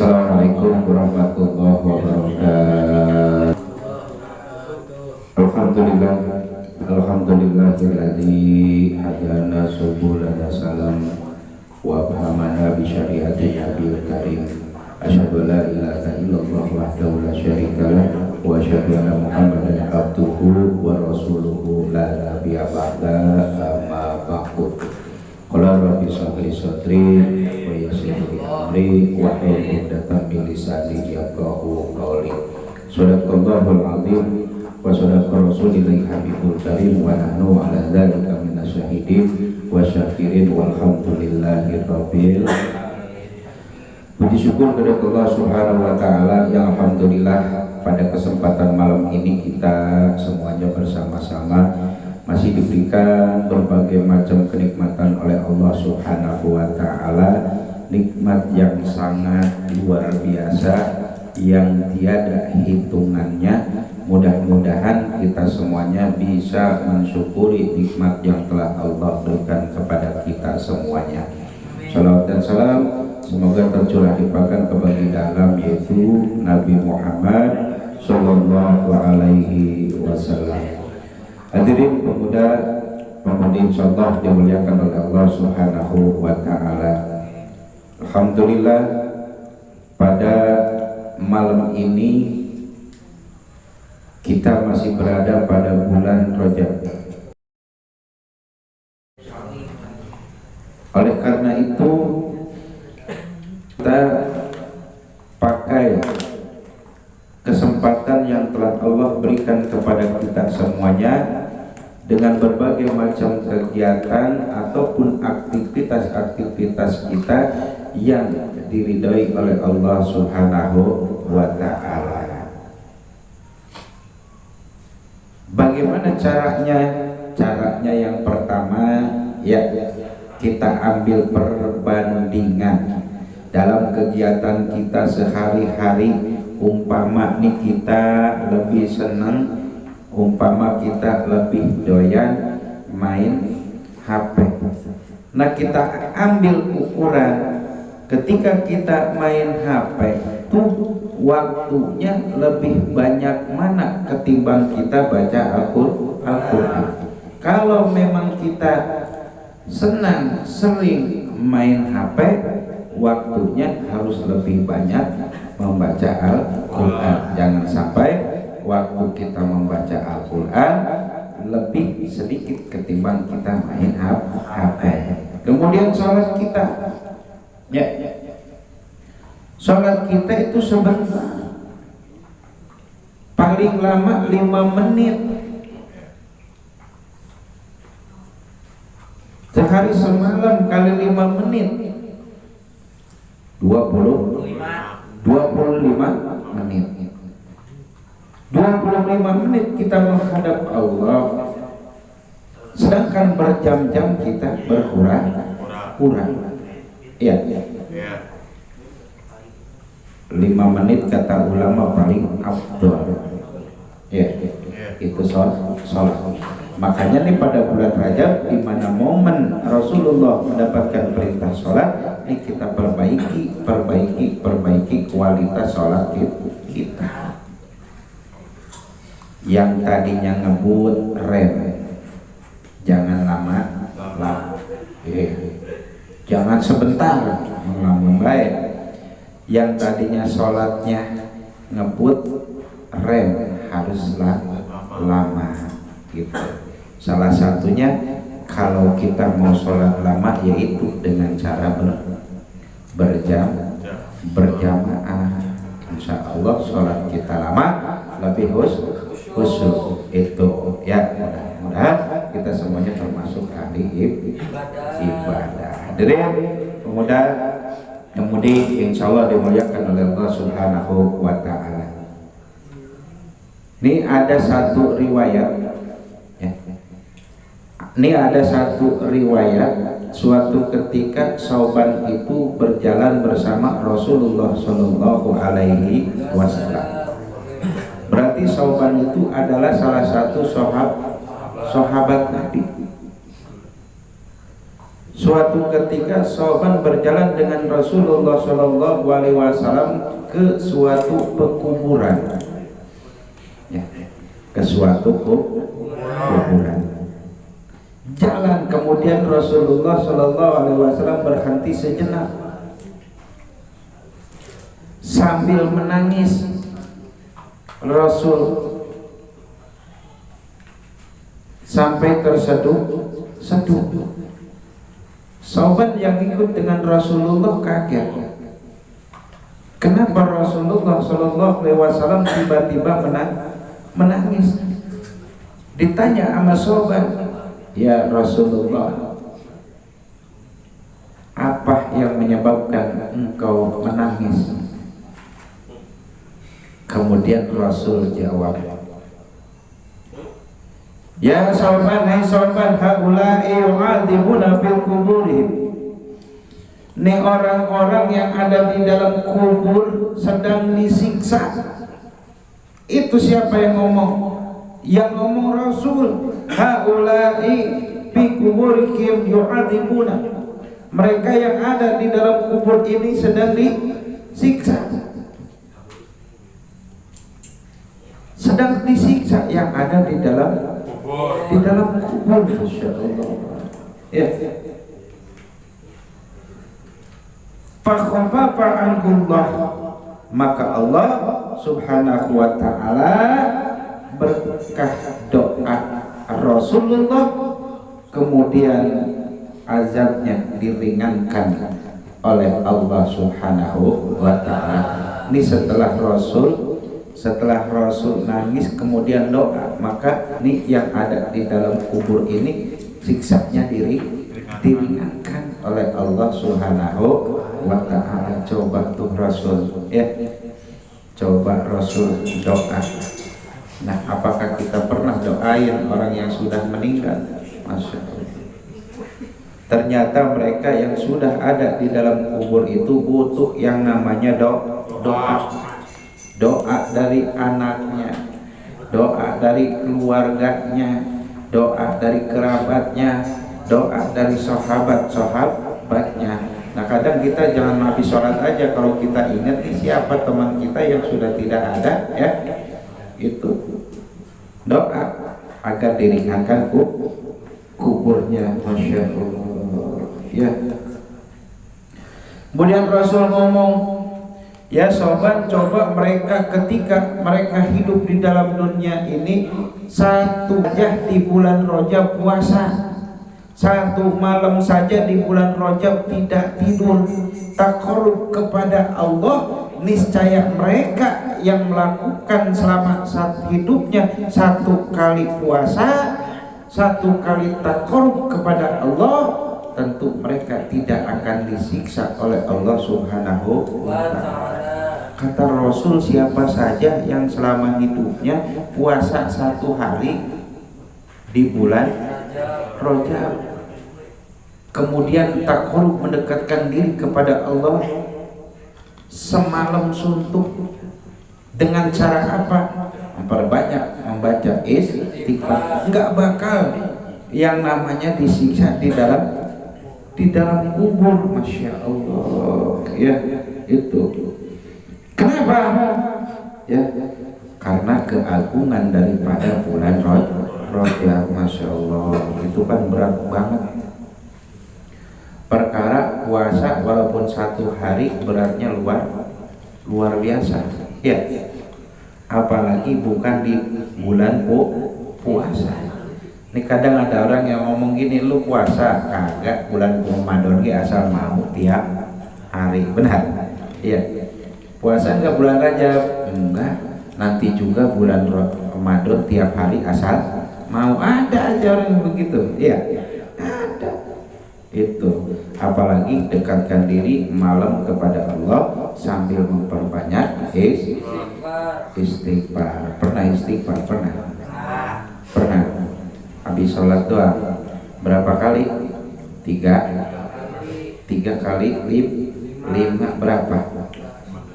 Assalamualaikum warahmatullahi wabarakatuh. Alhamdulillah, alhamdulillahilladzi hadana subulana salam wa fahamana bi syariati Nabiul Karim. Asyhadu la ilaha illallah wahdahu la syarikalah wa asyhadu anna Muhammadan abduhu wa rasuluhu la nabiyya ba'da amma ba'du. Qala rabbi shrah sadri wa yassir li amri wahlul 'uqdatam min lisani yafqahu qawli. Shadaqallahul 'azim wa shadaqa rasulillahil habibul karim wa nahnu 'ala dzalika minasyahidin wa syakirin walhamdulillahi rabbil. Puji syukur kepada Allah Subhanahu wa taala yang alhamdulillah pada kesempatan malam ini kita semuanya bersama-sama masih diberikan berbagai macam kenikmatan oleh Allah Subhanahu wa taala, nikmat yang sangat luar biasa yang tiada hitungannya. Mudah-mudahan kita semuanya bisa mensyukuri nikmat yang telah Allah berikan kepada kita semuanya. Salawat dan salam semoga tercurah limpahkan kepada dalam yaitu Nabi Muhammad Sallallahu Alaihi Wasallam. Hadirin pemuda pemudi insyaallah dimuliakan oleh Allah Subhanahu wa taala. Alhamdulillah pada malam ini kita masih berada pada bulan Rajab. Oleh karena itu kita pakai kesempatan yang telah Allah berikan kepada kita semuanya dengan berbagai macam kegiatan ataupun aktivitas-aktivitas kita yang diridhoi oleh Allah Subhanahu wa taala. Bagaimana caranya? Caranya yang pertama ya kita ambil perbandingan dalam kegiatan kita sehari-hari. Umpama nih kita lebih senang, umpama kita lebih doyan main HP. Nah kita ambil ukuran ketika kita main HP itu waktunya lebih banyak mana ketimbang kita baca Al-Quran. Kalau memang kita senang sering main HP, waktunya harus lebih banyak membaca Al-Quran. Jangan sampai waktu kita membaca Al-Quran lebih sedikit ketimbang kita main HP. Kemudian sholat kita ya, sholat kita itu sebentar, paling lama 5 menit. Sehari semalam kali 5 menit 25 menit. 25 menit kita menghadap Allah, sedangkan berjam-jam kita berkurang. Iya. 5 menit kata ulama paling afdol. Ya, itu sholat. Makanya nih pada bulan Rajab di mana momen Rasulullah mendapatkan perintah sholat, ini kita perbaiki kualitas sholat kita. Yang tadinya ngebut rem, jangan lama. Jangan sebentar, lama baik. Yang tadinya sholatnya ngebut rem haruslah lama gitu. Salah satunya kalau kita mau sholat lama yaitu dengan cara berjamaah. Insya Allah sholat kita lama lebih khusyuk itu ya. Mudah-mudahan kita semuanya termasuk ahli ibadah. Hadirin pemuda pemudi insya Allah dimuliakan oleh Allah Subhanahu wa taala. Ini ada satu riwayat ya. Ini ada satu riwayat suatu ketika Sauban itu berjalan bersama Rasulullah Shallallahu Alaihi Wasallam. Berarti Sauban itu adalah salah satu sahabat Nabi. Suatu ketika Sauban berjalan dengan Rasulullah Shallallahu Alaihi Wasallam ke suatu pekuburan, ya, ke suatu kuburan. Jalan, kemudian Rasulullah Shallallahu Alaihi Wasallam berhenti sejenak sambil menangis. Rasul sampai terseduh. Sahabat yang ikut dengan Rasulullah kaget. Kenapa Rasulullah Shallallahu Alaihi Wasallam tiba-tiba menangis? Ditanya sama sahabat, ya Rasulullah, apa yang menyebabkan engkau menangis? Kemudian Rasul jawab, ya sahabat, hai sahabat, haula'i yu'adzibuna fil kuburihim. Ini orang-orang yang ada di dalam kubur sedang disiksa. Itu siapa yang ngomong? Yang ngomong Rasul. Haula'i fi kuburihim yu'adzibuna. Mereka yang ada di dalam kubur ini sedang disiksa. Sedang disiksa yang ada di dalam kubur. Masyaallah. Ya. Fakhaffafa anhullah, maka Allah Subhanahu wa taala berkah doa Rasulullah, kemudian azabnya diringankan oleh Allah Subhanahu wa taala. Ini setelah Rasul nangis kemudian doa, maka nih yang ada di dalam kubur ini siksanya diringankan oleh Allah Subhanahu wa ta'ala. Coba tuh Rasul, ya, coba Rasul doa. Nah, apakah kita pernah doain orang yang sudah meninggal? Masya Allah. Ternyata mereka yang sudah ada di dalam kubur itu butuh yang namanya doa. Doa dari anaknya, doa dari keluarganya, doa dari kerabatnya, doa dari sahabat-sahabatnya. Nah, kadang kita jangan habis sholat aja, kalau kita ingat nih siapa teman kita yang sudah tidak ada, ya, itu doa agar diringankan kuburnya. Masya Allah, ya. Kemudian Rasul ngomong, ya sobat, coba mereka ketika mereka hidup di dalam dunia ini, satu aja di bulan Rajab puasa, satu malam saja di bulan Rajab tidak tidur, taqarrub kepada Allah, niscaya mereka yang melakukan selama saat hidupnya satu kali puasa, satu kali taqarrub kepada Allah, tentu mereka tidak akan disiksa oleh Allah Subhanahu wa ta'ala. Kata Rasul, siapa saja yang selama hidupnya puasa satu hari di bulan Rajab, kemudian taqarrub mendekatkan diri kepada Allah semalam suntuk, dengan cara apa? Memperbanyak membaca istighfar, enggak bakal yang namanya disiksa di dalam kubur. Masya Allah, ya, itu. Kenapa? Ya, karena keagungan daripada bulan Rajab. Masya Allah, itu kan berat banget. Perkara puasa walaupun satu hari beratnya luar biasa, ya. Apalagi bukan di bulan puasa. Ini kadang ada orang yang ngomong gini, lu puasa kagak bulan Ramadan asal mau tiap hari, benar? Iya. Puasa enggak bulan Rajab? Enggak. Nanti juga bulan Ramadan tiap hari asal mau. Ada aja orang begitu. Iya. Ada. Itu. Apalagi dekatkan diri malam kepada Allah sambil memperbanyak istighfar. Pernah istighfar? Pernah. Habis sholat doa berapa kali? Tiga kali. Lima berapa?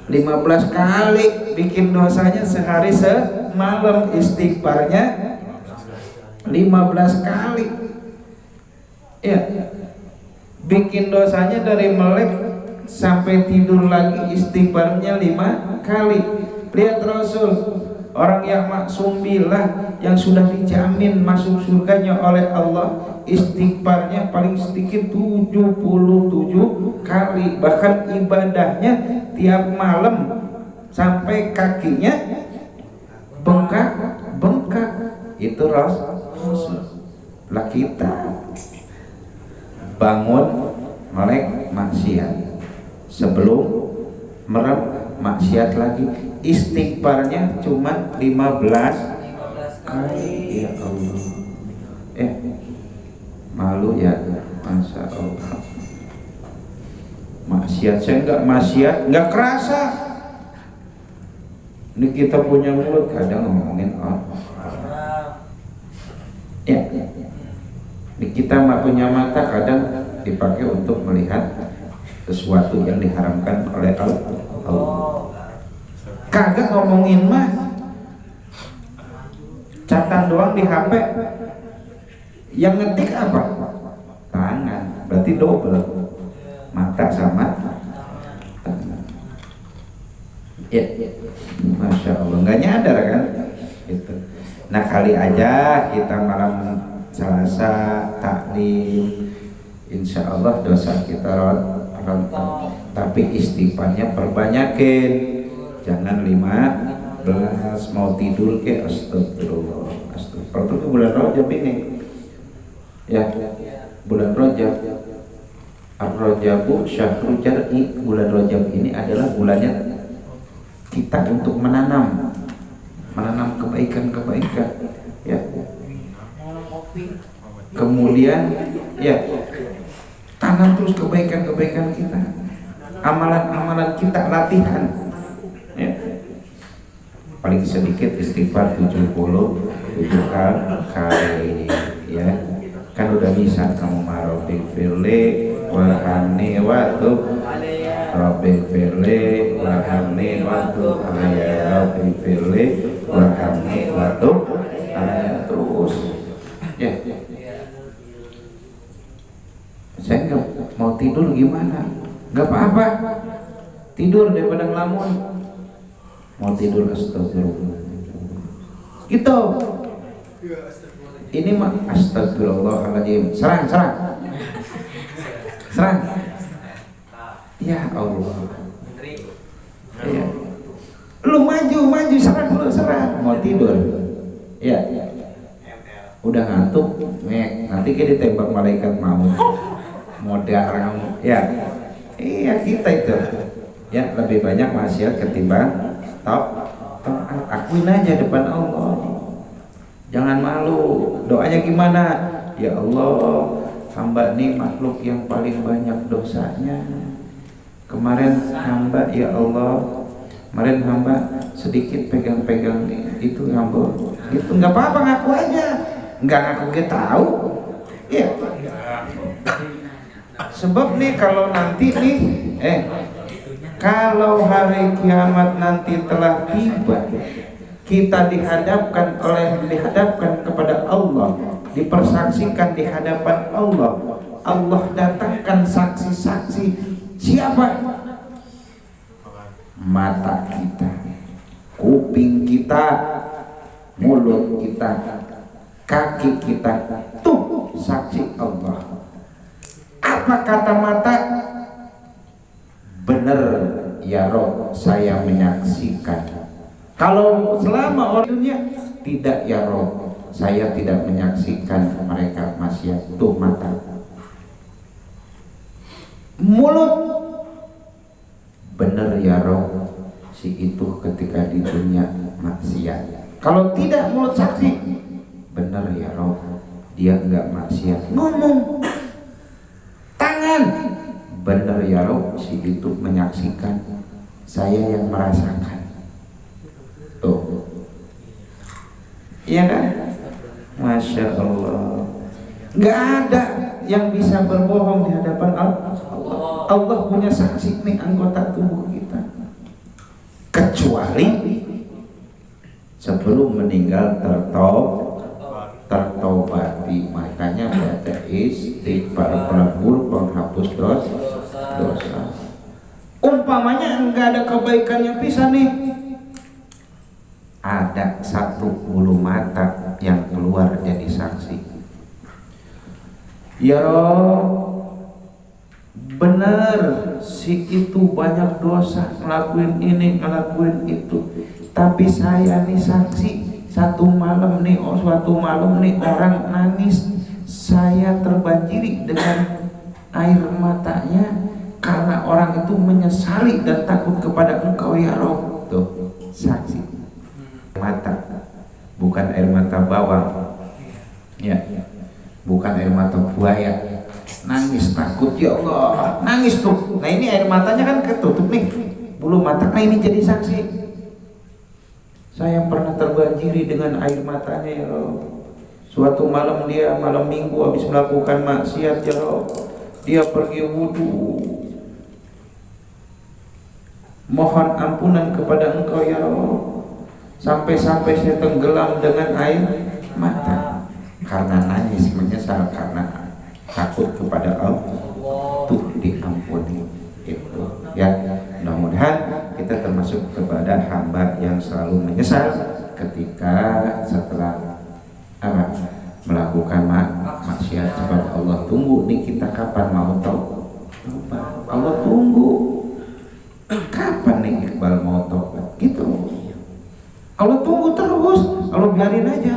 15 kali. Bikin dosanya sehari semalam. Istighfarnya 15 kali. Ya. bikin dosanya dari melek sampai tidur lagi istighfarnya 5 kali. Lihat Rasul, orang yang maksum billah, yang sudah dijamin masuk surganya oleh Allah, istighfarnya paling sedikit 77 kali. Bahkan ibadahnya tiap malam sampai kakinya bengkak. Itu Rasul. Lah kita bangun melek maksiat, sebelum merem maksiat lagi, istighfarnya cuma 15 kali. Ya Allah, malu ya, Masya Allah. Maksiat saya nggak kerasa. Ini kita punya mulut kadang ngomongin ya. Ini kita punya mata kadang dipakai untuk melihat sesuatu yang diharamkan oleh Allah. Kagak ngomongin mah, catatan doang di HP. Yang ngetik apa? Tangan. Berarti double, mata sama tangan. Ya, Masya Allah, nggak nyadar kan? Gitu. Nah, kali aja kita malam Selasa taklim, insya Allah dosa kita rontok. Tapi istighfarnya perbanyakin, jangan 15. Mau tidur ke astagfirullah. Itu bulan Rajab ini ya, bulan Rajab. Ar-Rajabu syahrul jar'i. Bulan Rajab ini adalah bulannya kita untuk menanam kebaikan ya. Kemudian ya, tanam terus kebaikan kita, amalan kita, latihan ya. Paling sedikit istighfar 77 kali ya. Kan udah bisa kamu marobik firli warhamni watu robik firli warhamni watu alaya robik firli warhamni watu alaya, terus ya. Saya nggak mau tidur gimana? Nggak apa-apa, tidur daripada ngelamun. Mau tidur astagfirullah gitu. Ini mah astagfirullahaladzim. Serang ya Allah ya. Lu maju serang. Mau tidur ya, udah ngantuk nanti kita ditembak malaikat maut modal ya. Iya, kita itu ya lebih banyak maksiat ketimbang taat. Akuin aja depan Allah, jangan malu. Doanya gimana? Ya Allah, hamba ini makhluk yang paling banyak dosanya. Kemarin hamba, ya Allah, kemarin hamba sedikit pegang-pegang itu hamba. Itu nggak apa-apa, ngaku aja. Nggak ngaku kita tahu. Ya. Sebab nih kalau nanti nih, kalau hari kiamat nanti telah tiba, kita dihadapkan kepada Allah, dipersaksikan di hadapan Allah. Allah datangkan saksi-saksi. Siapa? Mata kita, kuping kita, mulut kita, kaki kita. Tuh saksi Allah. Apa kata mata? Benar ya Rob, saya menyaksikan. Kalau selama orang dunia, tidak ya Rob, saya tidak menyaksikan mereka maksiat. Tuh mata. Mulut, benar ya Rob, si itu ketika di dunia maksiat. Kalau tidak mulut saksi, benar ya Rob, dia enggak maksiat. Ngomong. Tangan, benar ya Rob, si itu menyaksikan, saya yang merasakan. Tuh, iya kan? Masya Allah. Nggak ada yang bisa berbohong di hadapan Allah. Allah punya saksi nih anggota tubuh kita. Kecuali sebelum meninggal tertobati, makanya makanya baca istighfar pelebur penghapus dosa. Umpamanya enggak ada kebaikannya pisan nih, ada satu bulu mata yang keluar jadi saksi, ya Rob, benar si itu banyak dosa, ngelakuin ini ngelakuin itu, tapi saya nih saksi, suatu malam nih orang nangis, saya terbanjiri dengan air matanya karena orang itu menyesali dan takut kepada Engkau ya Rob. Tuh saksi mata, bukan air mata bawang ya, bukan air mata buaya. Nangis takut, ya Allah, nangis tuh. Nah ini air matanya kan ketutup nih, bulu mata. Nah ini jadi saksi, saya pernah terbanjiri dengan air matanya ya Allah. Suatu malam dia malam minggu habis melakukan maksiat ya Allah, dia pergi wudu, mohon ampunan kepada Engkau ya Allah, sampai-sampai saya tenggelam dengan air mata karena nangis menyesal karena takut kepada Allah tuh diampuni itu ya. Mudah-mudahan kita termasuk kepada hamba yang selalu menyesal ketika setelah melakukan maksiat, sebab Allah tunggu nih kita kapan mau taubat. Allah tunggu kapan nih Iqbal mau taubat gitu. Allah tunggu terus, Allah biarin aja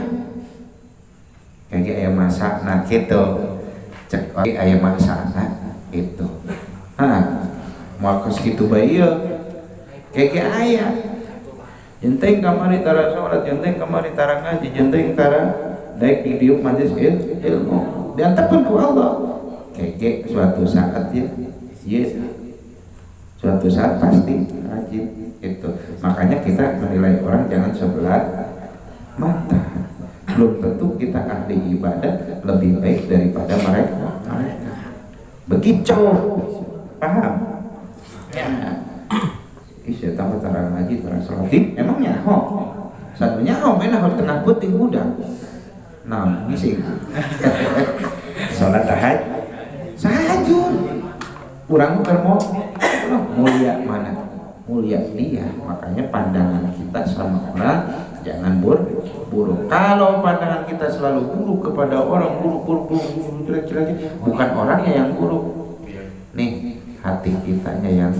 kayak ayam masak nah gitu, cek ayam masak nah itu mau kos gitu bayi kayak ayam jenteng kamari tara sholat, jenteng kamari tara ngaji, jenteng tara daik di diuk majlis ilmu diantarkan ke Allah kayak suatu saat ya yes, suatu saat pasti rajin itu. Makanya kita menilai orang jangan sebelah mata. Belum tentu kita ahli ibadah lebih baik daripada mereka. Begitu, paham? Ya. Saya tambah tarang ngaji, tarang sholat. Emangnya satunya main harus tengah putih muda. Nah, ngisi. Sholat tahajud. Kurang mau mulia mana? Mulia dia. Makanya pandangan kita sama orang jangan buruk. Kalau pandangan kita selalu buruk kepada orang, buruk, jelek, bukan orangnya yang buruk. Nih, hati kitanya yang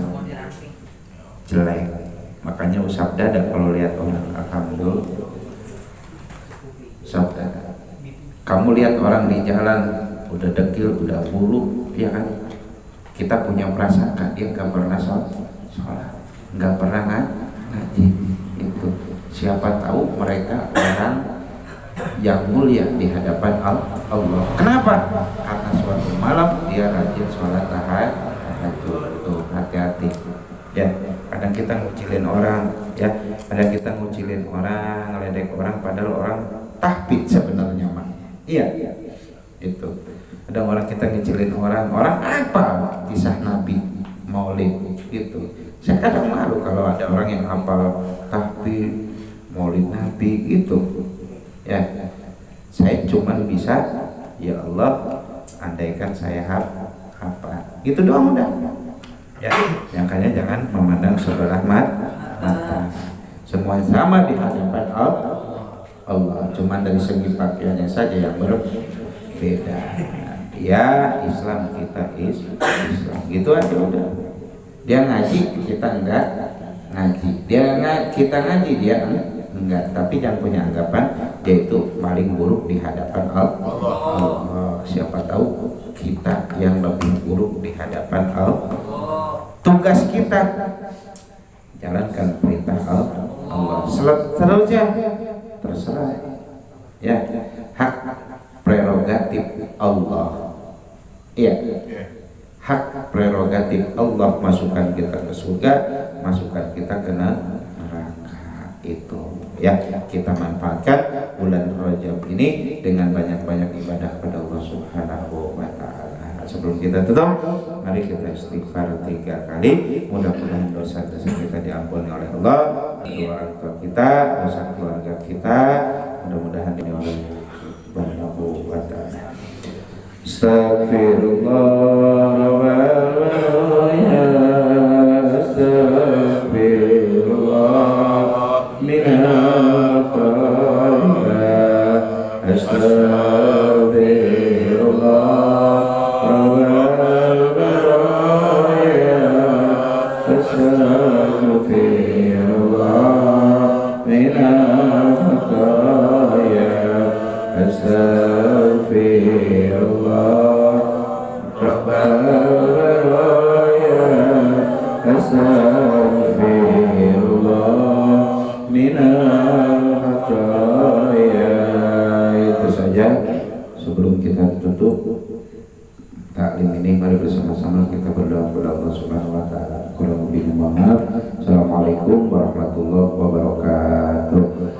jelek. Makanya usap dada kalau lihat orang. Alhamdulillah. Usap dada. Kamu lihat orang di jalan udah dekil, udah buruk, ya kan? Kita punya prasangka dia nggak pernah sholat, nggak pernah ngaji. Itu siapa tahu mereka orang yang mulia di hadapan Allah. Kenapa? Karena suatu malam dia rajin sholat tahajud. Tuh hati-hati. Ya, kadang kita ngucilin orang, ya, kadang kita ngucilin orang, ngeledek orang, padahal orang tahfidz sebenarnya mah. Iya, itu. Ada orang kita ngecilin orang apa kisah Nabi Maulid gitu. Saya kadang malu kalau ada orang yang hafal tahfidz Maulid Nabi gitu. Ya, saya cuman bisa ya Allah andaikan saya hafal. Gitu doang udah. Ya, makanya jangan memandang sebelah mata. Semua sama di hadapan Allah. Cuman dari segi pakaiannya saja yang berbeda. Ya Islam kita Islam gitu aja udah. Dia ngaji kita enggak ngaji, kita ngaji dia enggak, tapi jangan punya anggapan dia itu paling buruk di hadapan Allah. Siapa tahu kita yang lebih buruk di hadapan Allah. Tugas kita jalankan perintah Allah. Seterusnya terserah ya, hak prerogatif Allah. Iya, hak prerogatif Allah masukkan kita ke surga, masukkan kita ke neraka. Itu ya, kita manfaatkan bulan Rajab ini dengan banyak-banyak ibadah kepada Allah Subhanahu wa Ta'ala. Sebelum kita tutup, mari kita istighfar 3 kali. Mudah-mudahan dosa-dosa kita diampuni oleh Allah, doa orang tua kita, dosa keluarga kita, mudah-mudahan ini oleh Subhanahu wa Ta'ala. Astaghfirullah wal astaghfirullah minal khaya. Astaghfirullah wal astaghfirullah minal khaya. Astaghfirullah Rabbal baraya. Astaghfirullah minal khataya. Itu saja. Sebelum kita tutup taklim ini, mari bersama-sama kita berdoa kepada Allah Subhanahu wa taala. Kurang lebih mohon maaf. Assalamualaikum warahmatullahi wabarakatuh.